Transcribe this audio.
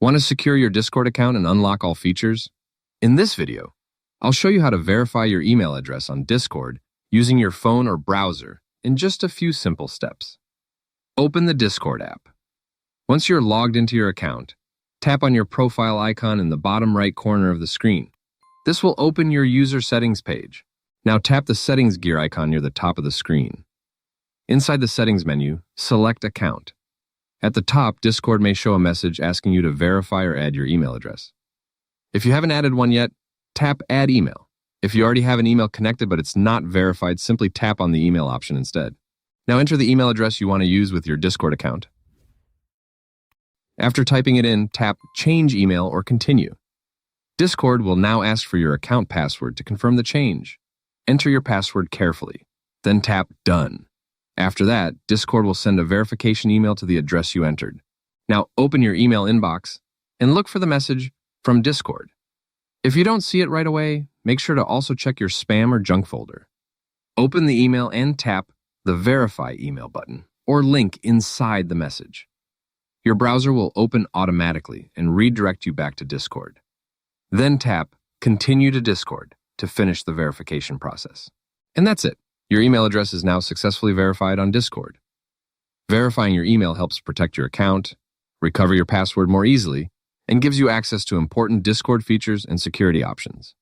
Want to secure your Discord account and unlock all features? In this video, I'll show you how to verify your email address on Discord using your phone or browser in just a few simple steps. Open the Discord app. Once you're logged into your account, tap on your profile icon in the bottom right corner of the screen. This will open your user settings page. Now tap the settings gear icon near the top of the screen. Inside the settings menu, select Account. At the top, Discord may show a message asking you to verify or add your email address. If you haven't added one yet, tap Add Email. If you already have an email connected but it's not verified, simply tap on the email option instead. Now enter the email address you want to use with your Discord account. After typing it in, tap Change Email or Continue. Discord will now ask for your account password to confirm the change. Enter your password carefully, then tap Done. After that, Discord will send a verification email to the address you entered. Now open your email inbox and look for the message from Discord. If you don't see it right away, make sure to also check your spam or junk folder. Open the email and tap the Verify Email button or link inside the message. Your browser will open automatically and redirect you back to Discord. Then tap Continue to Discord to finish the verification process. And that's it. Your email address is now successfully verified on Discord. Verifying your email helps protect your account, recover your password more easily, and gives you access to important Discord features and security options.